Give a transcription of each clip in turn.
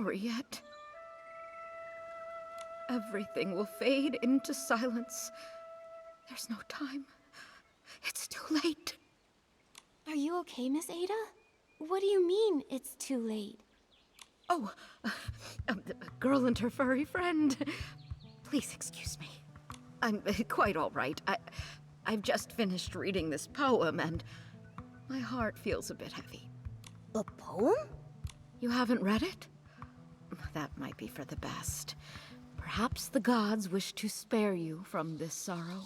hurry yet. Everything will fade into silence. There's no time. It's too late. Are you okay, Miss Ada? What do you mean, it's too late? Oh, a girl and her furry friend. Please excuse me. I'm quite all right. I've just finished reading this poem, and my heart feels a bit heavy. A poem? You haven't read it? That might be for the best. Perhaps the gods wish to spare you from this sorrow.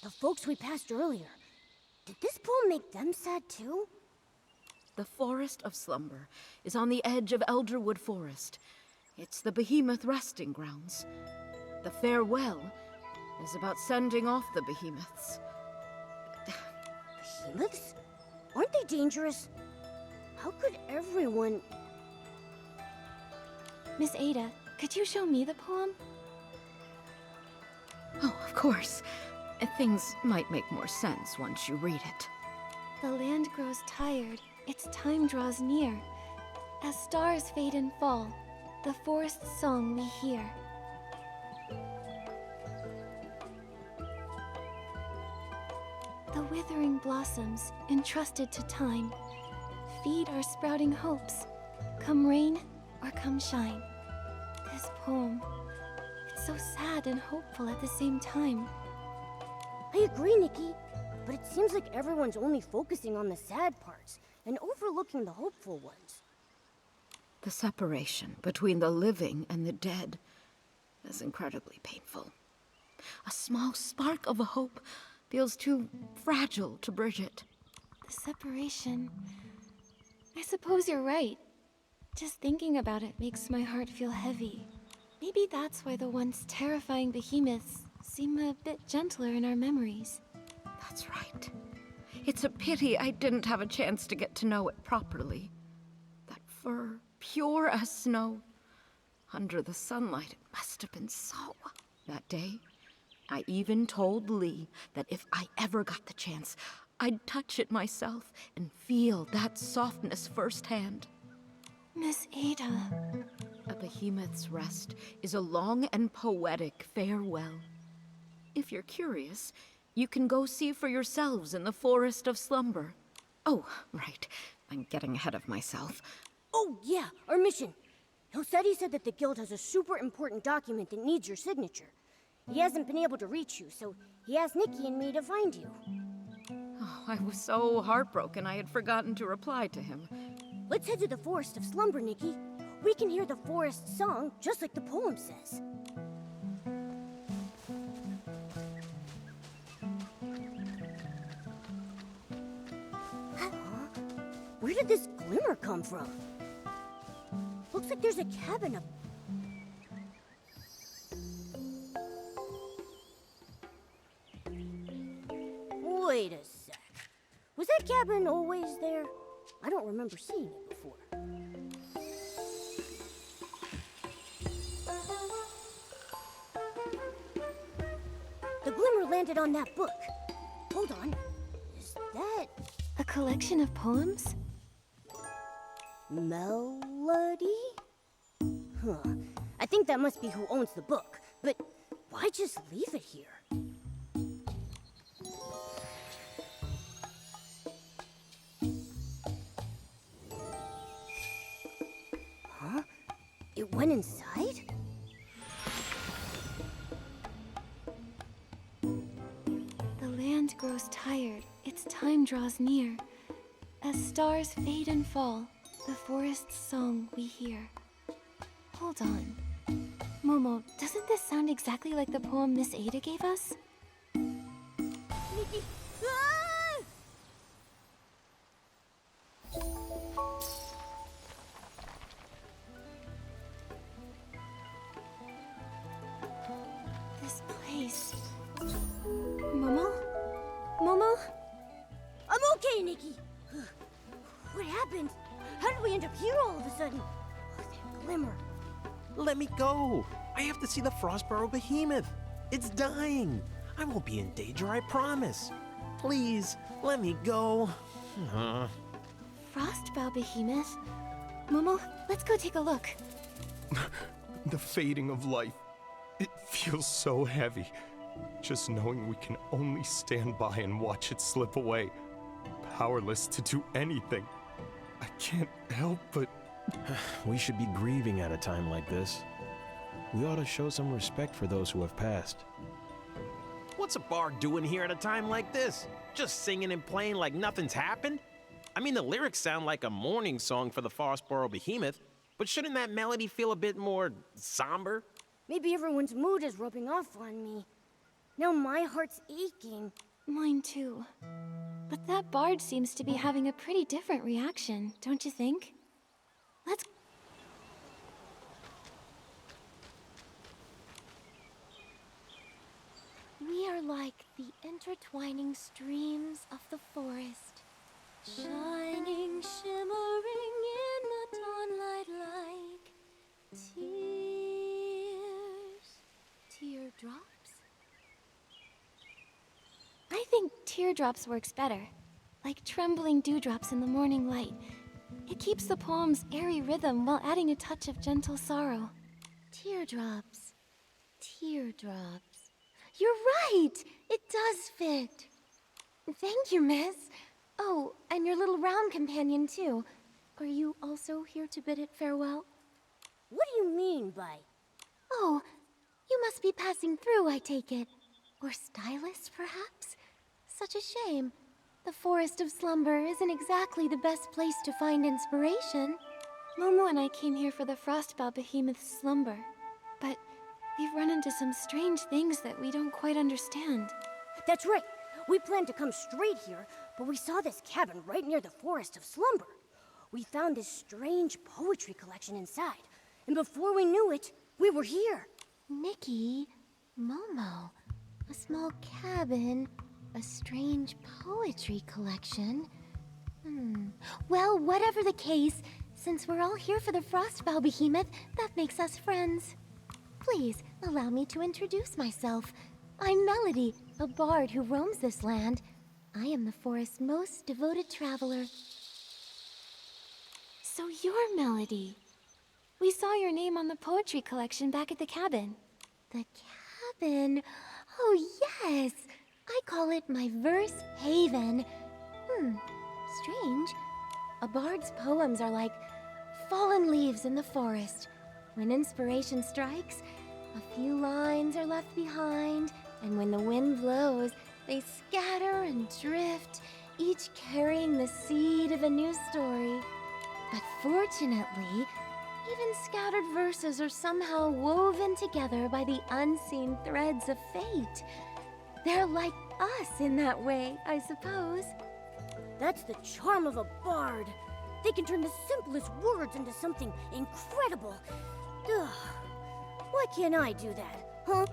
The folks we passed earlier. Did this poem make them sad too? The Forest of Slumber is on the edge of Elderwood Forest. It's the behemoth resting grounds. The farewell is about sending off the behemoths. Behemoths? Aren't they dangerous? How could everyone... Miss Ada, could you show me the poem? Oh, of course. Things might make more sense once you read it. The land grows tired, its time draws near. As stars fade and fall, the forest's song we hear. The withering blossoms, entrusted to time, feed our sprouting hopes, come rain or come shine. This poem, it's so sad and hopeful at the same time. I agree, Nikki, but it seems like everyone's only focusing on the sad parts and overlooking the hopeful ones. The separation between the living and the dead is incredibly painful. A small spark of hope feels too fragile to bridge it. The separation... I suppose you're right. Just thinking about it makes my heart feel heavy. Maybe that's why the once terrifying behemoths seem a bit gentler in our memories. That's right. It's a pity I didn't have a chance to get to know it properly. That fur, pure as snow. Under the sunlight, it must have been so... That day, I even told Lee that if I ever got the chance, I'd touch it myself and feel that softness firsthand. Miss Ada... A behemoth's rest is a long and poetic farewell. If you're curious, you can go see for yourselves in the Forest of Slumber. Oh, right. I'm getting ahead of myself. Oh, yeah, our mission. Josetti said that the guild has a super important document that needs your signature. He hasn't been able to reach you, so he asked Nikki and me to find you. Oh, I was so heartbroken I had forgotten to reply to him. Let's head to the Forest of Slumber, Nikki. We can hear the forest song just like the poem says. Where did this glimmer come from? Looks like there's a cabin up... Wait a sec. Was that cabin always there? I don't remember seeing it before. The glimmer landed on that book. Hold on. Is that... A collection of poems? Melody? Huh. I think that must be who owns the book. But why just leave it here? Huh? It went inside? The land grows tired, its time draws near. As stars fade and fall, the forest's song we hear. Hold on. Momo, doesn't this sound exactly like the poem Miss Ada gave us? Nikki! Ah! This place... Momo? Momo? I'm okay, Nikki! What happened? How did we end up here all of a sudden? Oh, that glimmer. Let me go. I have to see the Frostborough behemoth. It's dying. I won't be in danger, I promise. Please, let me go. Frostbow behemoth? Momo, let's go take a look. The fading of life. It feels so heavy. Just knowing we can only stand by and watch it slip away. Powerless to do anything. I can't help but... We should be grieving at a time like this. We ought to show some respect for those who have passed. What's a bard doing here at a time like this? Just singing and playing like nothing's happened? I mean, the lyrics sound like a mourning song for the Frostboro Behemoth, but shouldn't that melody feel a bit more somber? Maybe everyone's mood is rubbing off on me. Now my heart's aching. Mine too. But that bard seems to be having a pretty different reaction, don't you think? Let's... We are like the intertwining streams of the forest, shining, shimmering in the dawnlight like teardrops? I think teardrops works better, like trembling dewdrops in the morning light. It keeps the poem's airy rhythm while adding a touch of gentle sorrow. Teardrops. Teardrops. You're right! It does fit. Thank you, miss. Oh, and your little round companion, too. Are you also here to bid it farewell? What do you mean by... Oh, you must be passing through, I take it. Or stylist, perhaps? Such a shame. The Forest of Slumber isn't exactly the best place to find inspiration. Momo and I came here for the Frostbow Behemoth's slumber, but we've run into some strange things that we don't quite understand. That's right. We planned to come straight here, but we saw this cabin right near the Forest of Slumber. We found this strange poetry collection inside, and before we knew it, we were here. Nikki, Momo, a small cabin, a strange poetry collection. Well, whatever the case, since we're all here for the Frostbow Behemoth, that makes us friends. Please, allow me to introduce myself. I'm Melody, a bard who roams this land. I am the forest's most devoted traveler. So you're Melody. We saw your name on the poetry collection back at the cabin. The cabin? Oh, yes! I call it my verse haven. Strange. A bard's poems are like fallen leaves in the forest. When inspiration strikes, a few lines are left behind, and when the wind blows, they scatter and drift, each carrying the seed of a new story. But fortunately, even scattered verses are somehow woven together by the unseen threads of fate. They're like us in that way, I suppose. That's the charm of a bard. They can turn the simplest words into something incredible. Ugh. Why can't I do that, huh?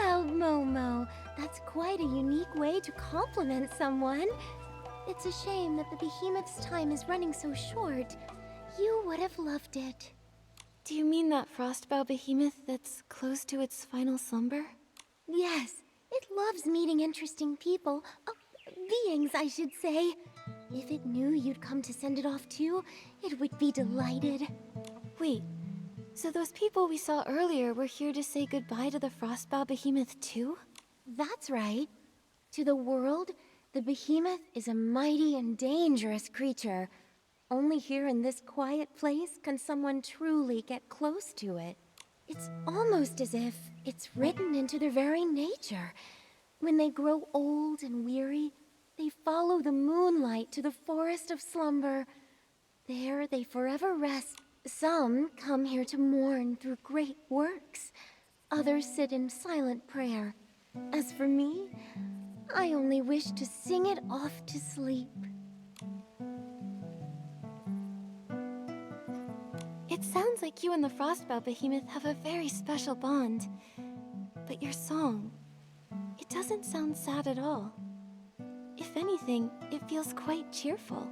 Well, Momo, that's quite a unique way to compliment someone. It's a shame that the Behemoth's time is running so short. You would have loved it. Do you mean that Frostbow Behemoth that's close to its final slumber? Yes, it loves meeting interesting people. Oh, beings, I should say. If it knew you'd come to send it off too, it would be delighted. Wait, so those people we saw earlier were here to say goodbye to the Frostbow Behemoth too? That's right. To the world, the Behemoth is a mighty and dangerous creature. Only here in this quiet place can someone truly get close to it. It's almost as if it's written into their very nature. When they grow old and weary, they follow the moonlight to the Forest of Slumber. There they forever rest. Some come here to mourn through great works. Others sit in silent prayer. As for me, I only wish to sing it off to sleep. It sounds like you and the Frostbow Behemoth have a very special bond. But your song, it doesn't sound sad at all. If anything, it feels quite cheerful.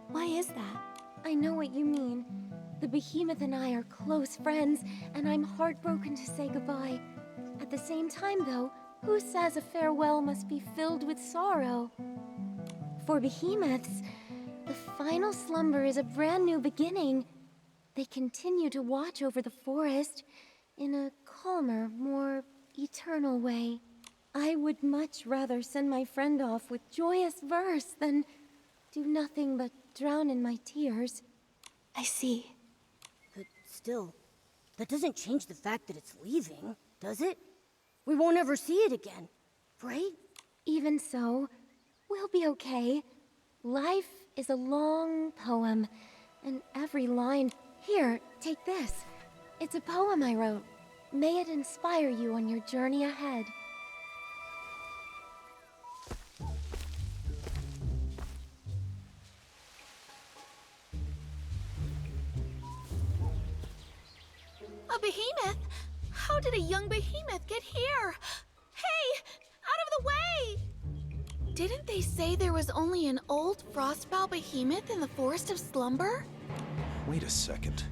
Why is that? I know what you mean. The Behemoth and I are close friends, and I'm heartbroken to say goodbye. At the same time, though, who says a farewell must be filled with sorrow? For behemoths, The final slumber is a brand new beginning. They continue to watch over the forest in a calmer, more eternal way. I would much rather send my friend off with joyous verse than do nothing but drown in my tears. I see. But still, that doesn't change the fact that it's leaving, does it? We won't ever see it again, right? Even so, we'll be okay. Life is a long poem, and every line... Here, take this. It's a poem I wrote. May it inspire you on your journey ahead. A behemoth? How did a young behemoth get here? Hey! Out of the way! Didn't they say there was only an old frostbow behemoth in the Forest of Slumber? Wait a second.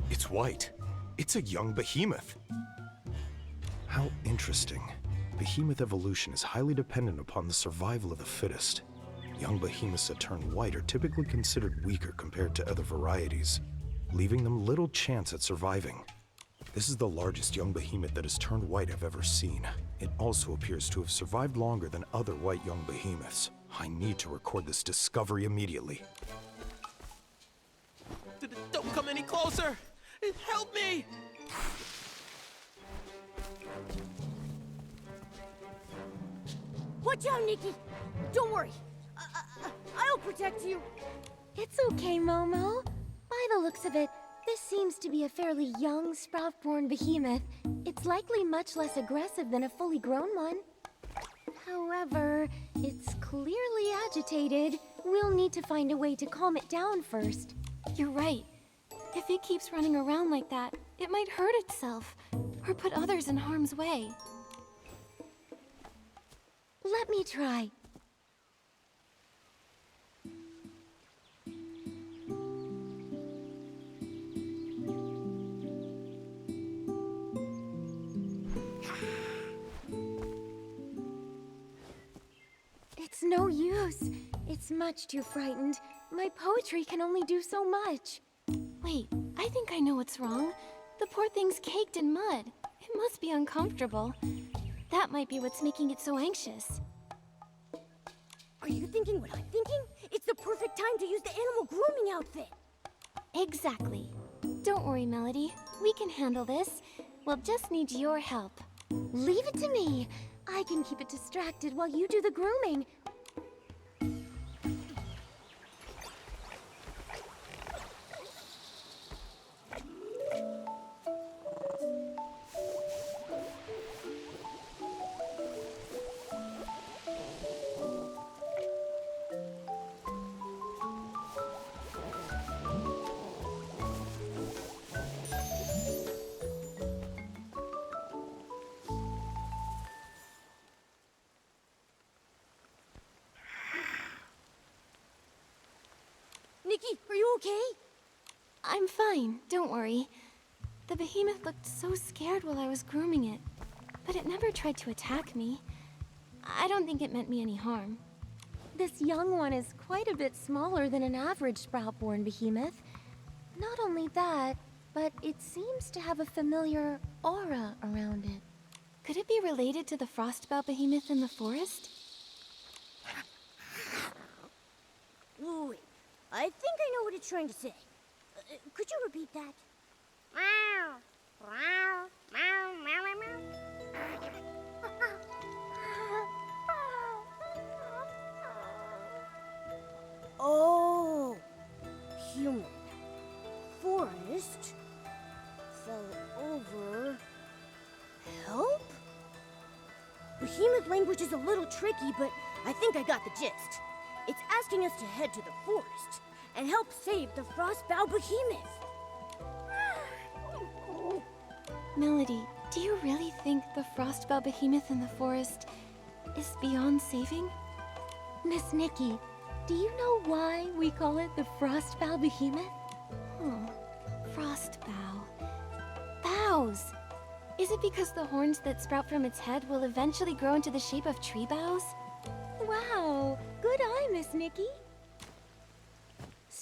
It's white. It's a young behemoth. How interesting. Behemoth evolution is highly dependent upon the survival of the fittest. Young behemoths that turn white are typically considered weaker compared to other varieties, leaving them little chance at surviving. This is the largest young behemoth that has turned white I've ever seen. It also appears to have survived longer than other white young behemoths. I need to record this discovery immediately. Don't come any closer! Help me! Watch out, Nikki! Don't worry. I'll protect you. It's okay, Momo. By the looks of it, this seems to be a fairly young, sprout-born behemoth. It's likely much less aggressive than a fully grown one. However, it's clearly agitated. We'll need to find a way to calm it down first. You're right. If it keeps running around like that, it might hurt itself, or put others in harm's way. Let me try. It's no use. It's much too frightened. My poetry can only do so much. Wait, I think I know what's wrong. The poor thing's caked in mud. It must be uncomfortable. That might be what's making it so anxious. Are you thinking what I'm thinking? It's the perfect time to use the animal grooming outfit. Exactly. Don't worry, Melody. We can handle this. We'll just need your help. Leave it to me. I can keep it distracted while you do the grooming. Nikki, are you okay? I'm fine, don't worry. The behemoth looked so scared while I was grooming it, but it never tried to attack me. I don't think it meant me any harm. This young one is quite a bit smaller than an average sprout-born behemoth. Not only that, but it seems to have a familiar aura around it. Could it be related to the frostbow behemoth in the forest? Wait, I think I know what it's trying to say. Could you repeat that? Oh, human. Forest. Fell over. Help? Behemoth language is a little tricky, but I think I got the gist. It's asking us to head to the forest and help save the frostbow behemoth. Melody, do you really think the frostbow behemoth in the forest is beyond saving? Miss Nikki, do you know why we call it the frostbow behemoth? Frostbow. Boughs! Is it because the horns that sprout from its head will eventually grow into the shape of tree boughs? Wow, good eye, Miss Nikki.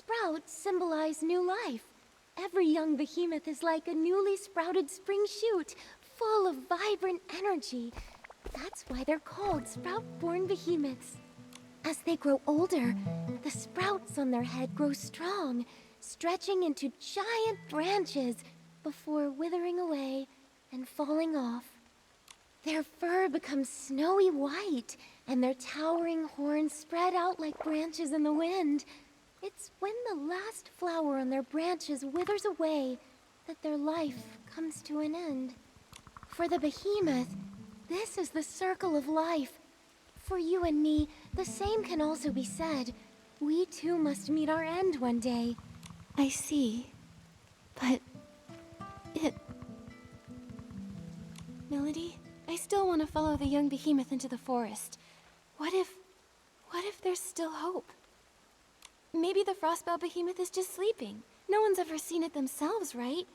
sprouts symbolize new life. Every young behemoth is like a newly sprouted spring shoot, full of vibrant energy. That's why they're called sprout-born behemoths. As they grow older, the sprouts on their head grow strong, stretching into giant branches before withering away and falling off. Their fur becomes snowy white, and their towering horns spread out like branches in the wind. It's when the last flower on their branches withers away that their life comes to an end. For the behemoth, this is the circle of life. For you and me, the same can also be said. We too must meet our end one day. I see. But... Melody, I still want to follow the young behemoth into the forest. What if there's still hope? Maybe the Frostbow behemoth is just sleeping. No one's ever seen it themselves, right?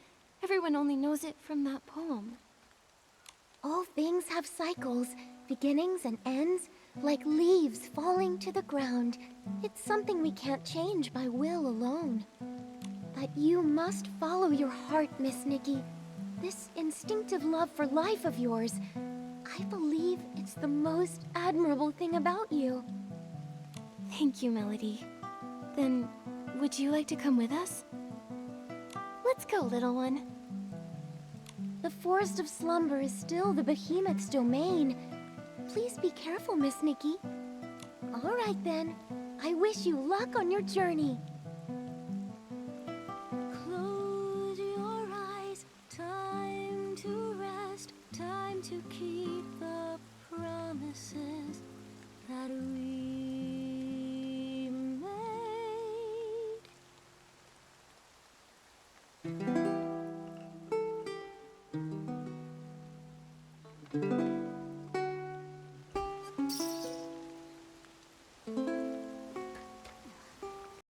Everyone only knows it from that poem. All things have cycles, beginnings and ends, like leaves falling to the ground. It's something we can't change by will alone. But you must follow your heart, Miss Nikki. This instinctive love for life of yours, I believe it's the most admirable thing about you. Thank you, Melody. Then, would you like to come with us? Let's go, little one. The Forest of Slumber is still the behemoth's domain. Please be careful, Miss Nikki. All right, then. I wish you luck on your journey. Close your eyes. Time to rest. Time to keep the promises that we made.